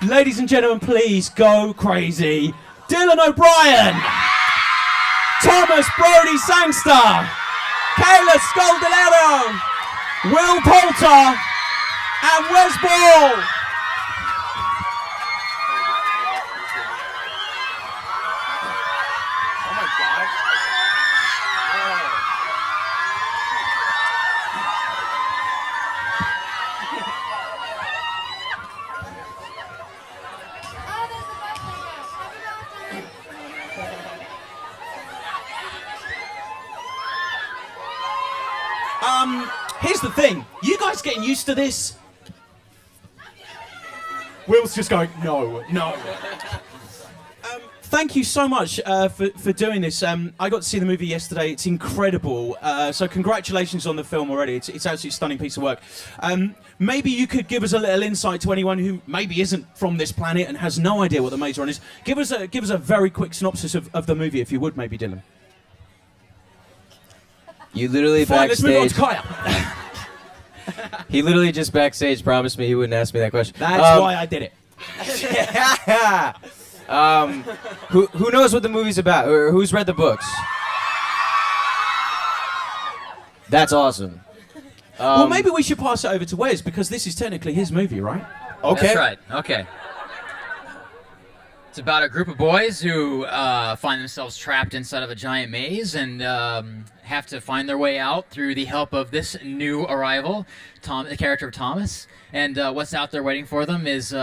Ladies and gentlemen, please go crazy. Dylan O'Brien, Thomas Brody Sangster, Kayla Scoldolero, Will Poulter, and Wes Ball. Here's the thing. You guys getting used to this? Will's just going, no. Thank you so much for doing this. I got to see the movie yesterday. It's incredible. So congratulations on the film already. It's absolutely stunning piece of work. Maybe you could give us a little insight to anyone who maybe isn't from this planet and has no idea what the Maze Run is. Give us a very quick synopsis of the movie, if you would, maybe, Dylan. You literally Fine, backstage. let's move on to Kaya. He literally just backstage promised me he wouldn't ask me that question. That's why I did it. Who knows what the movie's about, or who's read the books? That's awesome. Well, maybe we should pass it over to Wes, because this is technically his movie, right? Okay. That's right. Okay. It's about a group of boys who find themselves trapped inside of a giant maze and have to find their way out through the help of this new arrival, the character of Thomas. And what's out there waiting for them is,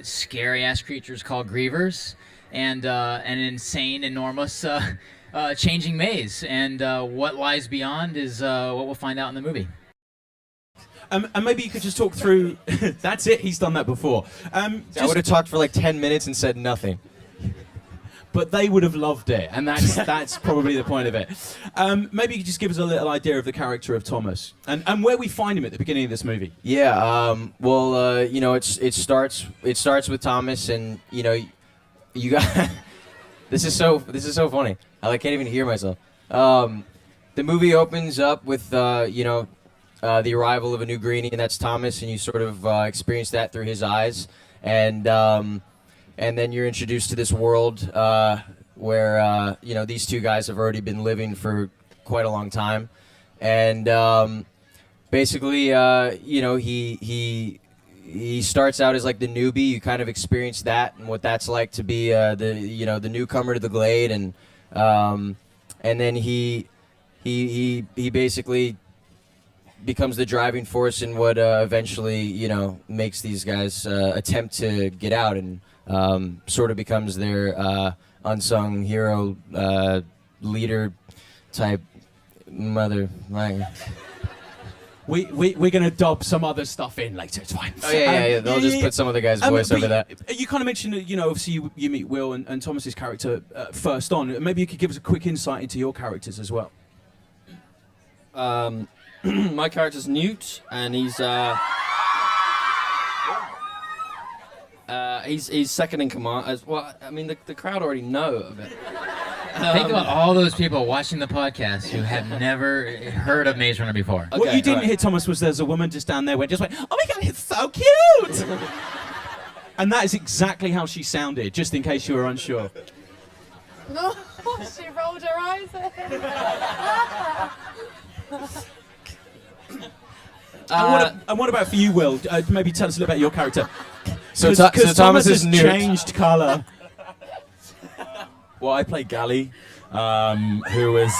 scary-ass creatures called grievers and an insane, enormous, changing maze. And what lies beyond is what we'll find out in the movie. And maybe you could just talk through... That's it, he's done that before. I would have talked for like 10 minutes and said nothing. But they would have loved it, and that's probably the point of it. Maybe you could just give us a little idea of the character of Thomas, and where we find him at the beginning of this movie. Yeah, it starts with Thomas, and you got... This is so funny. I can't even hear myself. The movie opens up with, the arrival of a new greenie, and that's Thomas, and you sort of experience that through his eyes, and then you're introduced to this world where these two guys have already been living for quite a long time, and basically he starts out as like the newbie. You kind of experience that and what that's like to be the newcomer to the Glade, and then he basically becomes the driving force in what eventually makes these guys attempt to get out, and sort of becomes their unsung hero leader type mother. We're gonna dub some other stuff in later. It's fine. Oh yeah. They'll just put some other guy's voice over that. You kind of mentioned that obviously you meet Will and Thomas's character first on. Maybe you could give us a quick insight into your characters as well. My character's Newt, and he's second in command. As well, I mean, the crowd already know a bit. Think about all those people watching the podcast who have never heard of Maze Runner before. Okay, what you didn't hear, Thomas, was there's a woman just down there who just went, "Oh my God, it's so cute!" And that is exactly how she sounded, just in case you were unsure. No, she rolled her eyes at him. And what about for you, Will? Maybe tell us a little about your character. So Thomas has Newt. changed colour. Well, I play Gally, who is...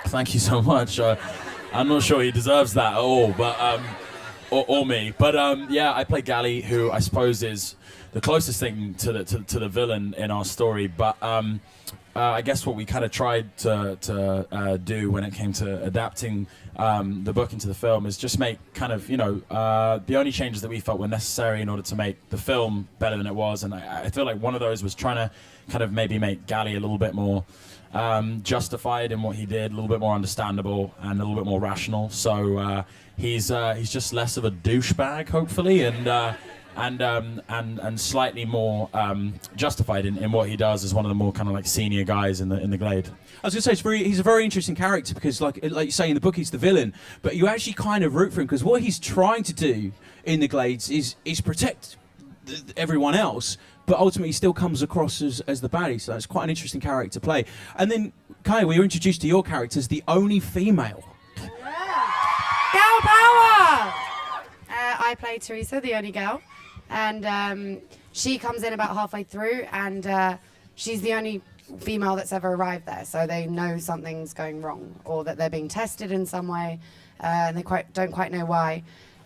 thank you so much. I'm not sure he deserves that at all, but or me. But yeah, I play Gally, who I suppose is the closest thing to the villain in our story. But I guess what we kind of tried to do when it came to adapting the book into the film is just make kind of, the only changes that we felt were necessary in order to make the film better than it was. And I feel like one of those was trying to kind of maybe make Gally a little bit more justified in what he did, a little bit more understandable and a little bit more rational. So he's just less of a douchebag, hopefully, and slightly more justified in what he does as one of the more kind of like senior guys in the Glade. I was going to say, he's a very interesting character because, like you say in the book, he's the villain, but you actually kind of root for him because what he's trying to do in the Glades is protect everyone else, but ultimately still comes across as the baddie. So that's quite an interesting character to play. And then, Kaya, we were introduced to your character as the only female. Girl power! I play Teresa, the only girl, and she comes in about halfway through, and she's the only female that's ever arrived there, so they know something's going wrong or that they're being tested in some way, and they don't quite know why.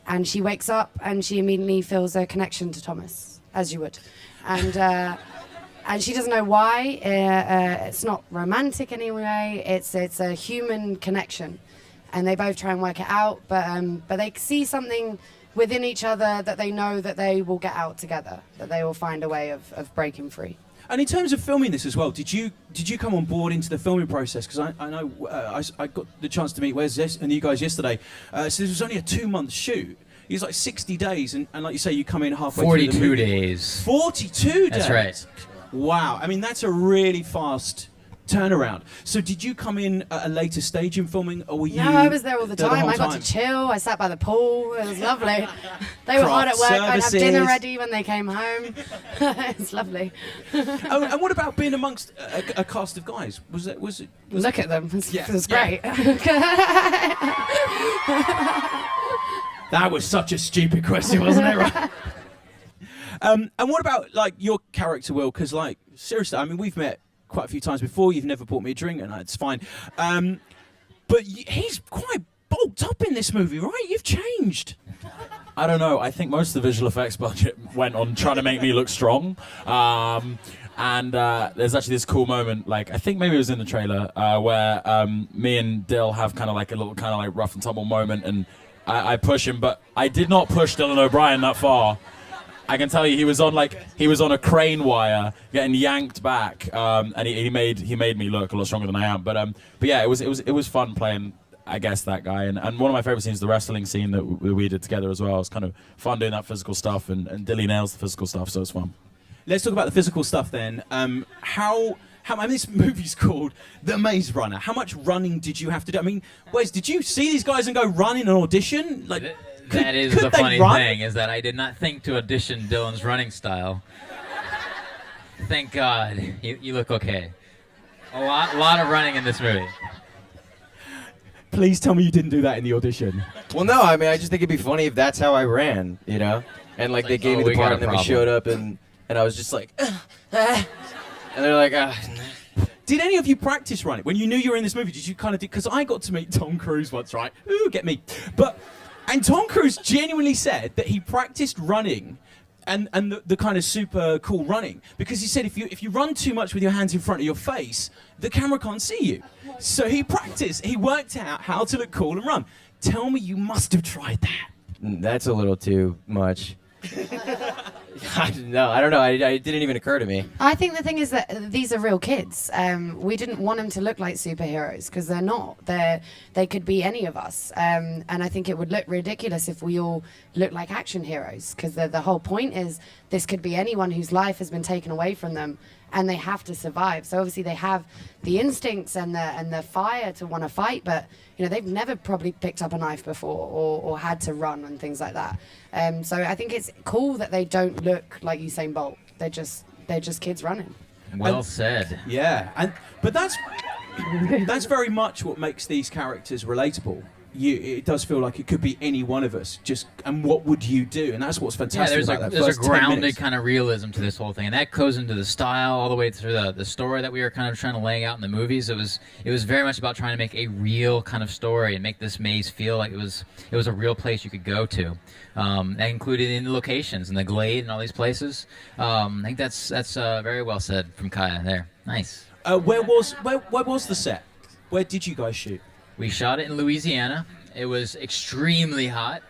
And she wakes up and she immediately feels a connection to Thomas, as you would, and she doesn't know why. It's not romantic anyway. It's a human connection, and they both try and work it out, but they see something within each other that they know that they will get out together, that they will find a way of breaking free. And in terms of filming this as well, did you come on board into the filming process? Because I know I got the chance to meet Wes and you guys yesterday. So this was only a 2-month shoot. It was like 60 days, and like you say, you come in halfway through the 42 movie. days. 42 days? That's right. Wow. I mean, that's a really fast turnaround. So did you come in at a later stage in filming, or were you... No, I was there all the time. whole I got to chill. I sat by the pool. It was lovely. They were hard at work. I'd have dinner ready when they came home. It's lovely. Oh, and what about being amongst a cast of guys? Was it? Look at them. Yeah. It was great. That was such a stupid question, wasn't it? Right? And what about like your character, Will? Because like seriously, I mean, we've met quite a few times before. You've never bought me a drink, and it's fine. But he's quite bulked up in this movie, right? You've changed. I don't know. I think most of the visual effects budget went on trying to make me look strong. And there's actually this cool moment, like I think maybe it was in the trailer, where me and Dill have kind of like a little kind of like rough and tumble moment, and I push him, but I did not push Dylan O'Brien that far. I can tell you, he was on a crane wire, getting yanked back, and he made me look a lot stronger than I am. But yeah, it was fun playing, I guess, that guy. And one of my favorite scenes is the wrestling scene that we did together as well. It was kind of fun doing that physical stuff, and Dilly nails the physical stuff, so it's fun. Let's talk about the physical stuff then. I mean, this movie's called The Maze Runner. How much running did you have to do? I mean, Wes, did you see these guys and go run in an audition? Like, That is the funny thing, is that I did not think to audition Dylan's running style. Thank God. You look okay. A lot of running in this movie. Please tell me you didn't do that in the audition. Well, no, I mean, I just think it'd be funny if that's how I ran, you know? And like they gave me the part, and then we showed up, and I was just like, and they're like, Did any of you practice running? When you knew you were in this movie, did you kind of do... Because I got to meet Tom Cruise once, right? Ooh, get me. And Tom Cruise genuinely said that he practiced running and the kind of super cool running, because he said if you run too much with your hands in front of your face, the camera can't see you. So he practiced. He worked out how to look cool and run. Tell me you must have tried that. that's a little too much. No, I don't know. It didn't even occur to me. I think the thing is that these are real kids. We didn't want them to look like superheroes, because they're not. They could be any of us. And I think it would look ridiculous if we all looked like action heroes, because the whole point is this could be anyone whose life has been taken away from them, and they have to survive. So obviously they have the instincts and the fire to want to fight, but you know, they've never probably picked up a knife before or had to run and things like that. So I think it's cool that they don't look like Usain Bolt. They're just kids running. Well said. Yeah, but that's very much what makes these characters relatable. It does feel like it could be any one of us. And what would you do? And that's what's fantastic about that. There's a first 10 grounded minutes. kind of realism to this whole thing, and that goes into the style all the way through the story that we were kind of trying to lay out in the movies. It was very much about trying to make a real kind of story and make this maze feel like it was a real place you could go to. That included in the locations and the Glade and all these places. I think that's very well said from Kaya there. Nice. Where was the set? Where did you guys shoot? We shot it in Louisiana. It was extremely hot.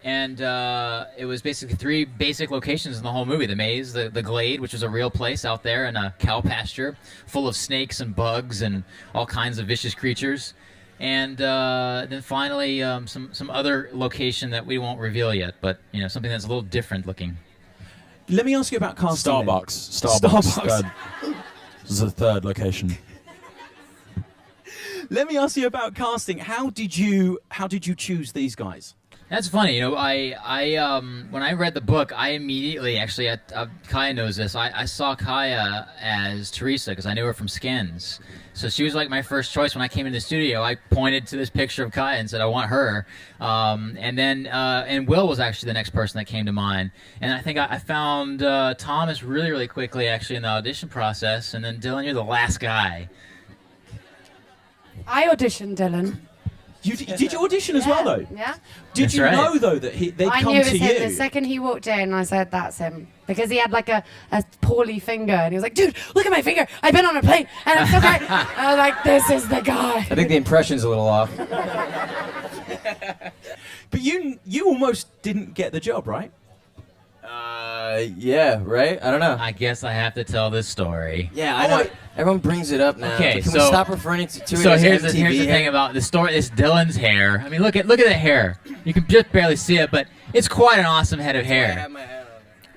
And it was basically 3 basic locations in the whole movie. The maze, the Glade, which is a real place out there in a cow pasture full of snakes and bugs and all kinds of vicious creatures. And then finally some other location that we won't reveal yet, but you know, something that's a little different looking. Let me ask you about casting. Starbucks. This is the 3rd location. Let me ask you about casting. How did you choose these guys? That's funny. When I read the book, I immediately, actually, Kaya knows this. I saw Kaya as Teresa because I knew her from Skins. So she was like my first choice when I came into the studio. I pointed to this picture of Kaya and said, I want her. And Will was actually the next person that came to mind. And I think I found Thomas really, really quickly, actually, in the audition process. And then Dylan, you're the last guy. I auditioned Dylan. Did you audition as well, though? Yeah. Did That's you right. know, though, that they'd I come knew it to was him you? the second he walked in. I said, that's him. Because he had like a poorly finger. And he was like, dude, look at my finger. I've been on a plane. And I'm so great. I was like, this is the guy. I think the impression's a little off. But you almost didn't get the job, right? Yeah, right? I don't know. I guess I have to tell this story. Yeah, I know. Everyone brings it up now. Okay, Can we so- stop referring to it So as here's the MTV thing about the story. It's Dylan's hair. I mean, look at the hair. You can just barely see it, but it's quite an awesome head of hair.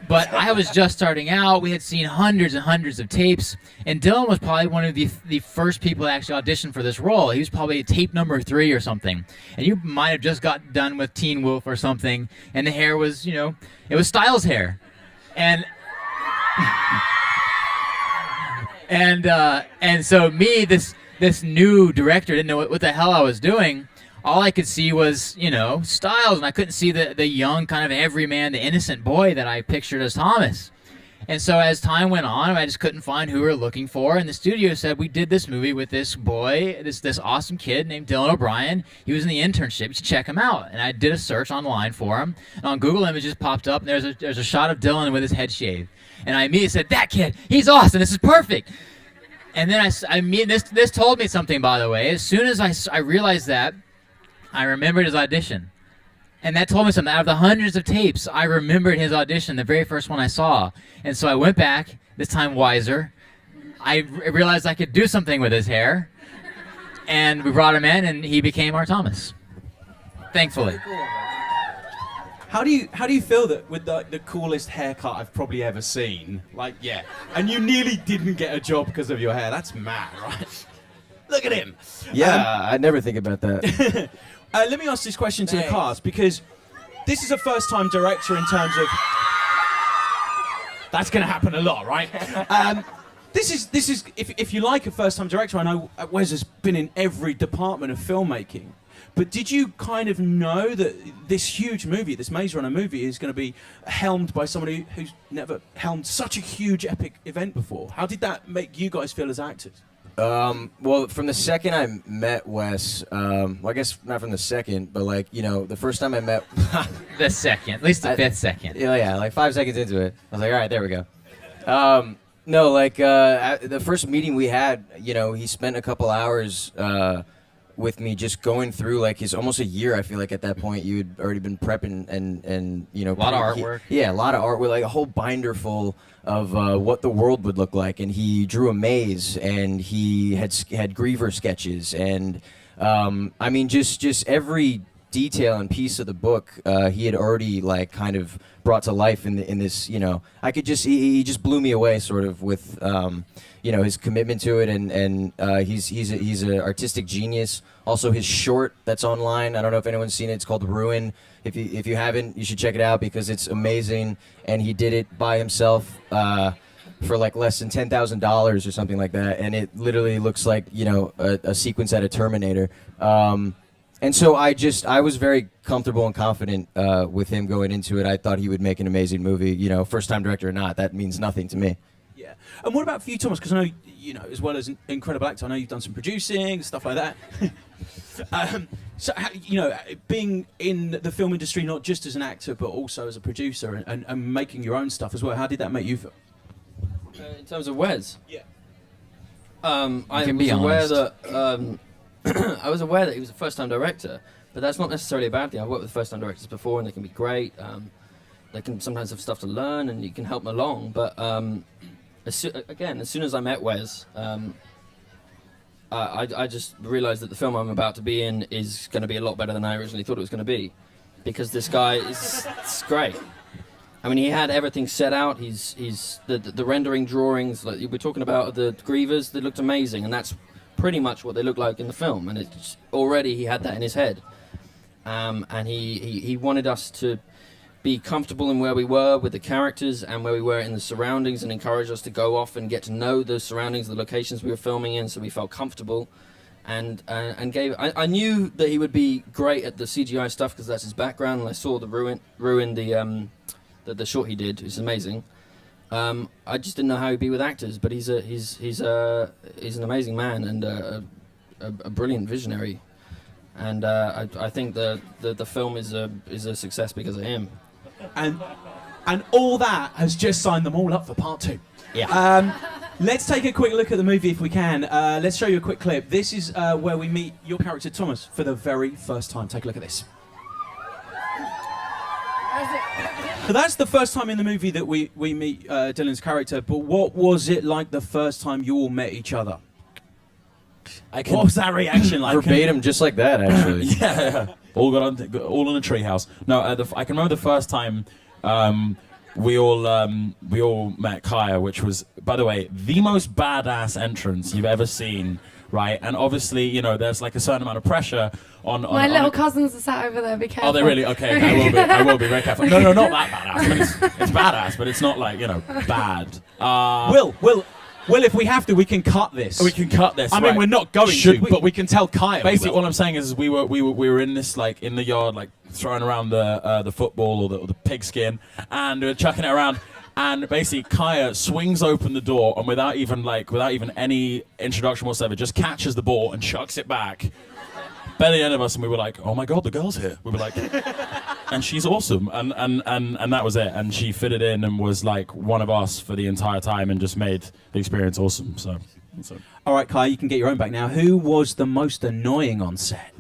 But I was just starting out. We had seen hundreds and hundreds of tapes, and Dylan was probably one of the first people to actually audition for this role. He was probably tape number 3 or something, and you might have just got done with Teen Wolf or something, and the hair was, it was Styles' hair, and so me, this new director, didn't know what the hell I was doing. All I could see was, Styles, and I couldn't see the young kind of everyman, the innocent boy that I pictured as Thomas. And so as time went on, I just couldn't find who we were looking for, and the studio said, we did this movie with this boy, this awesome kid named Dylan O'Brien. He was in the internship. You should check him out. And I did a search online for him, and on Google Images popped up, and there's a shot of Dylan with his head shaved. And I immediately said, that kid, he's awesome. This is perfect. And then this told me something, by the way. As soon as I realized that, I remembered his audition. And that told me something. Out of the hundreds of tapes, I remembered his audition, the very first one I saw. And so I went back, this time wiser. I realized I could do something with his hair. And we brought him in, and he became our Thomas. Thankfully. How do you feel that with the coolest haircut I've probably ever seen? Like, yeah. And you nearly didn't get a job because of your hair. That's mad, right? Look at him. Yeah, I never think about that. Let me ask this question to the cast, because this is a first-time director in terms of... That's going to happen a lot, right? This is if you like a first-time director, I know Wes has been in every department of filmmaking, but did you kind of know that this huge movie, this Maze Runner movie, is going to be helmed by somebody who's never helmed such a huge epic event before? How did that make you guys feel as actors? Well, from the second I met Wes, well, I guess not from the second, but the first time I met... The second, at least the fifth second. Yeah, like 5 seconds into it, I was like, all right, there we go. No, the first meeting we had, he spent a couple hours with me just going through his almost a year. I feel like at that point you had already been prepping and a lot of artwork. Yeah, a lot of artwork, like a whole binder full of what the world would look like, and he drew a maze, and he had Griever sketches, and I mean just every detail and piece of the book he had already kind of brought to life in this. I could just he just blew me away sort of with his commitment to it, and he's an artistic genius. Also, his short that's online, I don't know if anyone's seen it. It's called Ruin. If you haven't, you should check it out because it's amazing. And he did it by himself for less than $10,000 or something like that. And it literally looks like a sequence out of Terminator. And so I was very comfortable and confident with him going into it. I thought he would make an amazing movie. First time director or not, that means nothing to me. Yeah. And what about for you, Thomas? Because I know, as well as an incredible actor, I know you've done some producing, stuff like that. So, being in the film industry, not just as an actor, but also as a producer and making your own stuff as well, how did that make you feel? In terms of Wes? Yeah. I was aware that I was aware that he was a first-time director, but that's not necessarily a bad thing. I've worked with first-time directors before, and they can be great. They can sometimes have stuff to learn, and you can help them along. But as soon as I met Wes, I just realized that the film I'm about to be in is going to be a lot better than I originally thought it was going to be, because this guy is great. I mean, he had everything set out. He's the rendering drawings, like you were talking about, the Grievers, they looked amazing, and that's pretty much what they look like in the film. And it's already he had that in his head. and he wanted us to be comfortable in where we were with the characters and where we were in the surroundings, and encourage us to go off and get to know the surroundings, the locations we were filming in, so we felt comfortable. And I knew that he would be great at the CGI stuff because that's his background, and I saw the ruin the short he did. It's amazing. I just didn't know how he'd be with actors, but he's an amazing man and a brilliant visionary. And I think the film is a success because of him. And all that has just signed them all up for part 2. Yeah. Let's take a quick look at the movie if we can. Let's show you a quick clip. This is where we meet your character Thomas for the very first time. Take a look at this. So that's the first time in the movie that we meet Dylan's character, but what was it like the first time you all met each other? What was that reaction like? Verbatim, just like that, actually. Yeah, all in a treehouse. No, I can remember the first time we all met Kaya, which was, by the way, the most badass entrance you've ever seen, right? And obviously, you know, there's like a certain amount of pressure on My little cousins are sat over there. Be careful. Oh, they really? Okay, I will be very careful. No, not that badass. But it's badass, but it's not like, you know, bad. Will, if we have to, we can cut this. We can cut this. I mean, right. we're not going to, but we can tell Kaya. Basically, what I'm saying is we were in this, like, in the yard, like throwing around the football or the pigskin, and we were chucking it around. And basically, Kaya swings open the door, and without even any introduction whatsoever, just catches the ball and chucks it back. Better than any of us, and we were like, "Oh my god, the girl's here!" We were like, and she's awesome, and that was it. And she fitted in and was like one of us for the entire time, and just made the experience awesome. So. All right, Kaya, you can get your own back now. Who was the most annoying on set?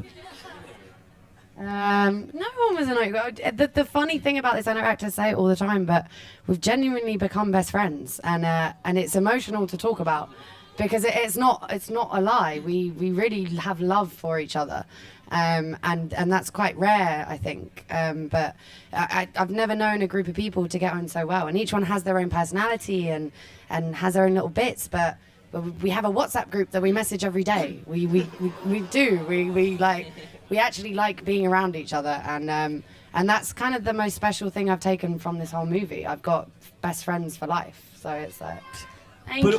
No one was annoying. The funny thing about this, I know actors say it all the time, but we've genuinely become best friends, and it's emotional to talk about because it's not a lie. We really have love for each other, and that's quite rare, I think. But I've never known a group of people to get on so well, and each one has their own personality and has their own little bits, but we have a WhatsApp group that we message every day. We actually like being around each other, and that's kind of the most special thing I've taken from this whole movie. I've got best friends for life, so it's thank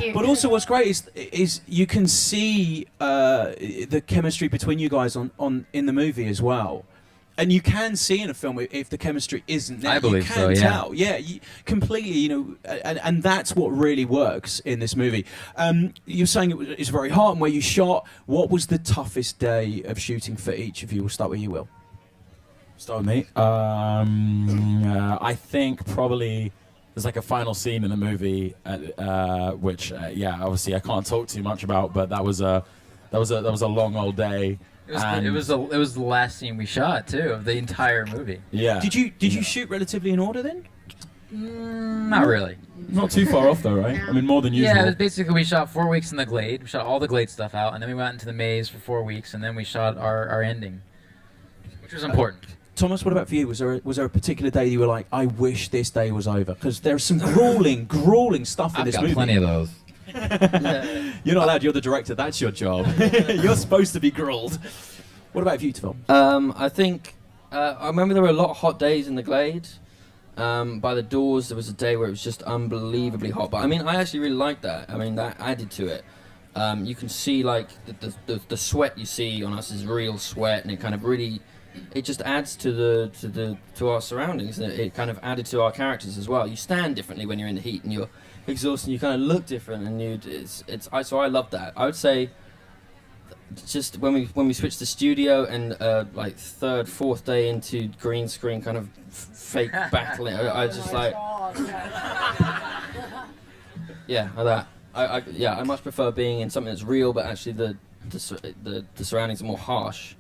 you. But also, what's great is you can see the chemistry between you guys in the movie as well. And you can see in a film if the chemistry isn't there. I believe you can so, yeah. tell. Yeah, completely, you know, and that's what really works in this movie. You're saying it's very hard and where you shot. What was the toughest day of shooting for each of you? We'll start with you, Will. Start with me. I think probably there's like a final scene in the movie, which obviously I can't talk too much about, but that was a long old day. It was the last scene we shot too of the entire movie. Yeah. Did you shoot relatively in order then? Not really. Not too far off though, right? I mean, more than usual. Yeah, it was basically we shot 4 weeks in the Glade. We shot all the Glade stuff out, and then we went into the maze for 4 weeks, and then we shot our ending, which was important. Thomas, what about for you? Was there a particular day you were like, I wish this day was over? Because there's some grueling stuff in this movie. I've got plenty of those. You're not allowed. You're the director. That's your job. You're supposed to be grilled. What about you, Tom? I think I remember there were a lot of hot days in the Glade. By the doors, there was a day where it was just unbelievably hot. But I mean, I actually really liked that. I mean, that added to it. You can see like the sweat you see on us is real sweat, and it kind of really, it just adds to our surroundings. And it kind of added to our characters as well. You stand differently when you're in the heat, and you're exhausted. You kind of look different, and so I love that. I would say just when we switched to studio and like third, fourth day into green screen kind of fake battling, I just like that. I much prefer being in something that's real, but actually the surroundings are more harsh,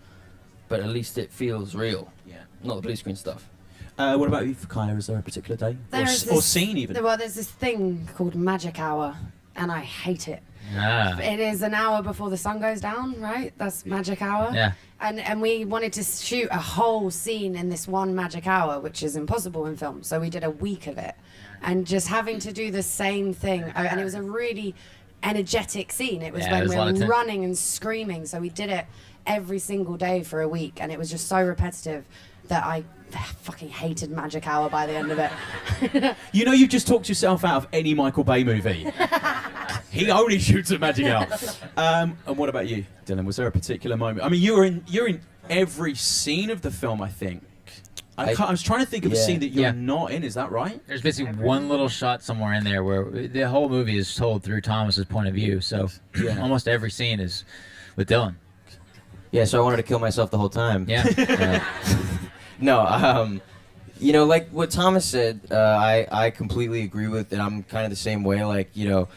but at least it feels real. Yeah, not the blue screen stuff. What about you, Kaya? Is there a particular day or scene even? Well, there's this thing called magic hour, and I hate it. Yeah. It is an hour before the sun goes down, right? That's magic hour. Yeah. And we wanted to shoot a whole scene in this one magic hour, which is impossible in film. So we did a week of it, and just having to do the same thing, and it was a really energetic scene. It was Yeah, when there's we a lot of were tension. running and screaming. So we did it every single day for a week, and it was just so repetitive that I fucking hated Magic Hour by the end of it. You know, you just talked yourself out of any Michael Bay movie. He only shoots at Magic Hour. And what about you, Dylan? Was there a particular moment? I mean, you're in every scene of the film, I think. I was trying to think of a scene that you're not in. Is that right? There's basically one little shot somewhere in there where the whole movie is told through Thomas's point of view. So almost every scene is with Dylan. Yeah, so I wanted to kill myself the whole time. Yeah. No, you know, like what Thomas said, I completely agree with, and I'm kind of the same way. Like, you know,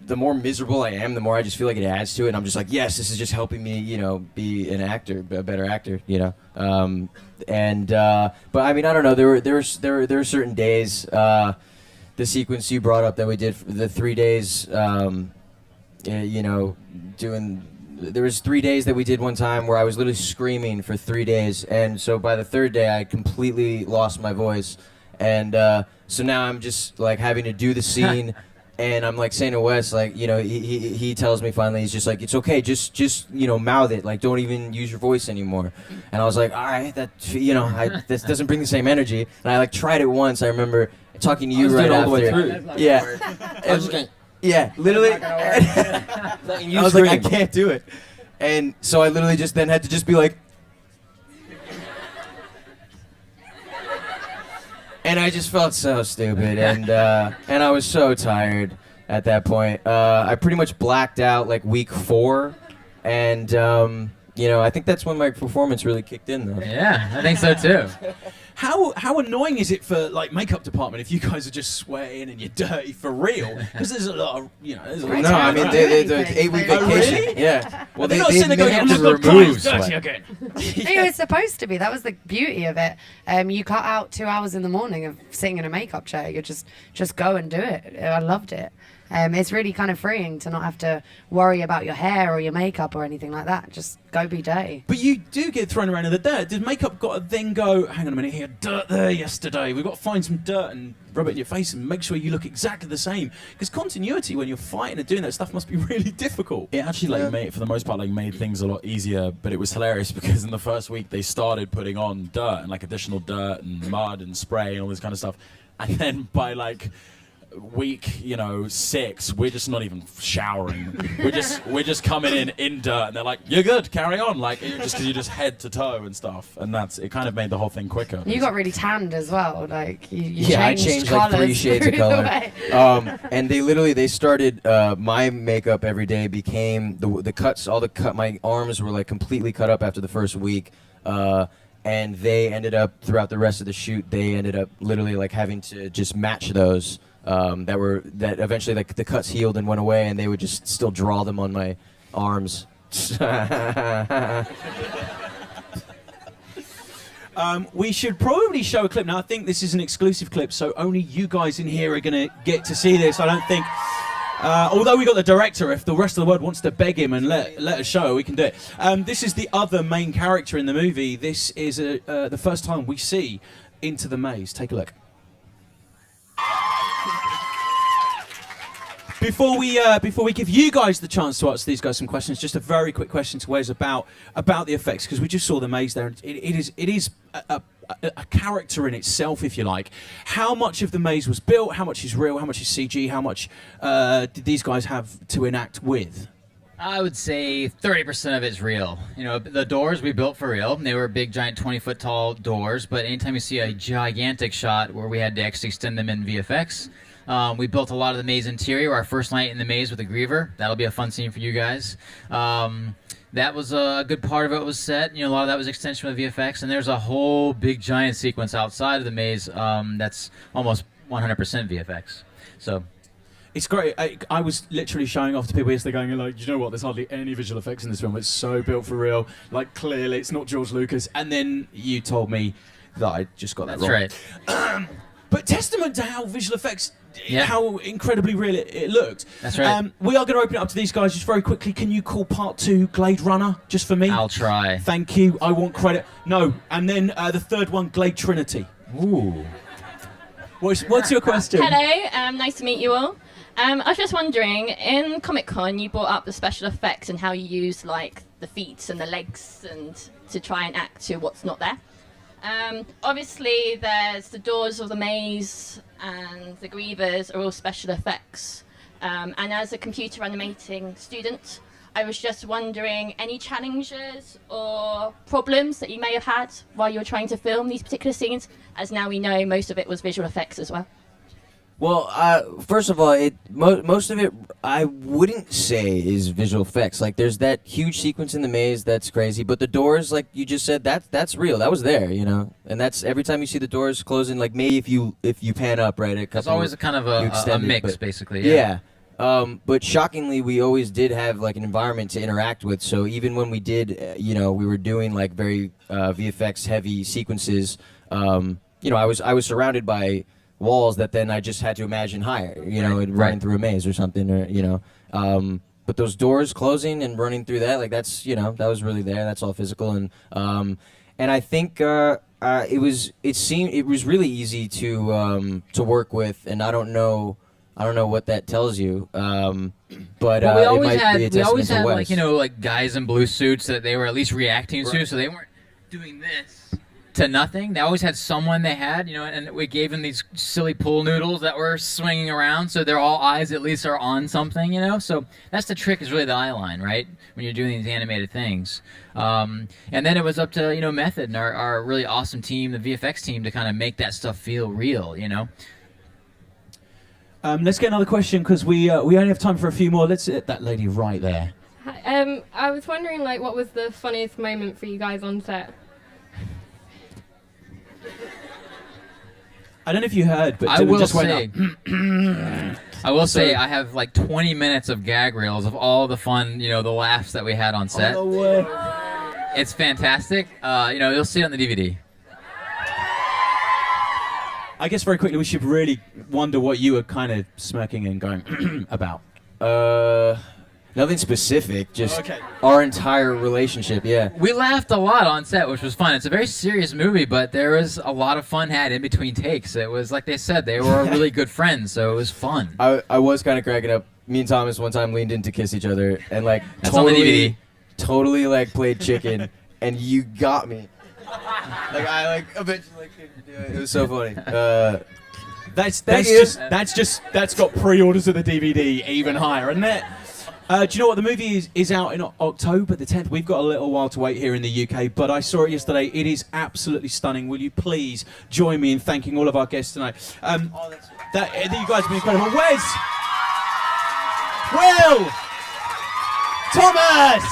the more miserable I am, the more I just feel like it adds to it, and I'm just like, yes, this is just helping me, you know, be an actor, a better actor, you know. But I mean, I don't know. There were certain days. The sequence you brought up that we did for the 3 days, you know, doing. There was 3 days that we did one time where I was literally screaming for 3 days, and so by the third day I completely lost my voice, and so now I'm just like having to do the scene, and I'm like saying to Wes, like, you know, he tells me finally, he's just like, it's okay, just you know, mouth it, like, don't even use your voice anymore, and I was like, all right, that, you know, this doesn't bring the same energy, and I like tried it once. I remember talking to you right all the after. way through. Yeah. I was just going, Yeah, literally. I was like, I can't do it. And so I literally just then had to just be like, and I just felt so stupid, and I was so tired at that point. I pretty much blacked out like week 4, and you know, I think that's when my performance really kicked in, though. Yeah, I think so too. How annoying is it for like makeup department if you guys are just sweating and you're dirty for real? Because there's a lot of, you know, there's a lot of No, I mean, the 8-week Oh, vacation. really? Yeah. Well, they're not sitting there going, have "Oh my to God, remove Connor's dirty sweat." again." It was supposed to be. That was the beauty of it. You cut out 2 hours in the morning of sitting in a makeup chair. You just go and do it. I loved it. It's really kind of freeing to not have to worry about your hair or your makeup or anything like that. Just go be dirty. But you do get thrown around in the dirt. Does makeup got to then go, hang on a minute, he had dirt there yesterday. We've got to find some dirt and rub it in your face and make sure you look exactly the same. Because continuity when you're fighting and doing that stuff must be really difficult. It actually like made, for the most part, like made things a lot easier. But it was hilarious because in the first week they started putting on dirt and like additional dirt and mud and spray and all this kind of stuff, and then by like week, you know, 6, we're just not even showering. we're just coming in dirt, and they're like, "You're good, carry on." Like just because you just head to toe and stuff, and it kind of made the whole thing quicker. You got really tanned as well. Like you I changed like 3 shades of color. And they started my makeup every day became the cuts. My arms were like completely cut up after the first week. And they ended up throughout the rest of the shoot. They ended up literally like having to just match those. That eventually like the cuts healed and went away, and they would just still draw them on my arms. We should probably show a clip. Now, I think this is an exclusive clip, so only you guys in here are going to get to see this. I don't think... although we got the director, if the rest of the world wants to beg him and let us show, we can do it. This is the other main character in the movie. This is the first time we see Into the Maze. Take a look. Before we give you guys the chance to ask these guys some questions, just a very quick question to Wes about the effects, because we just saw the maze there. It is a character in itself, if you like. How much of the maze was built? How much is real? How much is CG? How much did these guys have to enact with? I would say 30% of it's real. You know, the doors we built for real. They were big, giant, 20-foot tall doors. But anytime you see a gigantic shot where we had to actually extend them in VFX, we built a lot of the maze interior. Our first night in the maze with the Griever. That'll be a fun scene for you guys. That was a good part of it was set. You know, a lot of that was extension of VFX. And there's a whole big, giant sequence outside of the maze that's almost 100% VFX. So... It's great. I was literally showing off to people yesterday going like, you know what, there's hardly any visual effects in this film. It's so built for real. Like, clearly, it's not George Lucas. And then you told me that I just got that wrong. That's right. But testament to how visual effects, Yeah. how incredibly real it looked. That's right. We are going to open it up to these guys just very quickly. Can you call part 2 Glade Runner just for me? I'll try. Thank you. I want credit. No. And then the third one, Glade Trinity. Ooh. What's your question? Hello, nice to meet you all. I was just wondering, in Comic Con, you brought up the special effects and how you use like the feet and the legs and to try and act to what's not there. Obviously, there's the doors of the maze and the grievers are all special effects. And as a computer animating student, I was just wondering any challenges or problems that you may have had while you were trying to film these particular scenes, as now we know most of it was visual effects as well. Well, first of all, most of it I wouldn't say is visual effects. Like, there's that huge sequence in the maze that's crazy, but the doors, like you just said, that's real. That was there, you know. And that's every time you see the doors closing. Like, maybe if you pan up, right, It's always a kind of a mix, basically. Yeah. But shockingly, we always did have like an environment to interact with. So even when we did, we were doing like very VFX heavy sequences. I was surrounded by walls that then I just had to imagine higher, running through a maze or something, or But those doors closing and running through that, like that's that was really there. That's all physical, and I think it was really easy to work with, and I don't know what that tells you, but we always it might be a had testament to Wes. like guys in blue suits that they were at least reacting to, so they weren't doing this to nothing. They always had someone they had, and we gave them these silly pool noodles that were swinging around, so their all eyes at least are on something, So that's the trick, is really the eye line, right? When you're doing these animated things. And then it was up to Method and our really awesome team, the VFX team, to kind of make that stuff feel real, Let's get another question, because we only have time for a few more. Let's hit that lady right there. I was wondering, what was the funniest moment for you guys on set? I don't know if you heard, but I will just went say, up. I will say, I have 20 minutes of gag reels of all the fun, the laughs that we had on set. Oh, no way. It's fantastic. You'll see it on the DVD. I guess very quickly we should really wonder what you were kind of smirking and going about. Nothing specific, just our entire relationship, yeah. We laughed a lot on set, which was fun. It's a very serious movie, but there was a lot of fun had in between takes. It was like they said, they were really good friends, so it was fun. I was kind of cracking up. Me and Thomas one time leaned in to kiss each other and That's on the DVD. Totally played chicken, and you got me. I eventually couldn't do it. It was so funny. That's got pre-orders of the DVD even higher, isn't it? Do you know what? The movie is out in October the 10th. We've got a little while to wait here in the UK, but I saw it yesterday. It is absolutely stunning. Will you please join me in thanking all of our guests tonight? You guys have been incredible. Wes! Will! Thomas!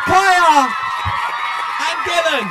Kaya! And Gillen!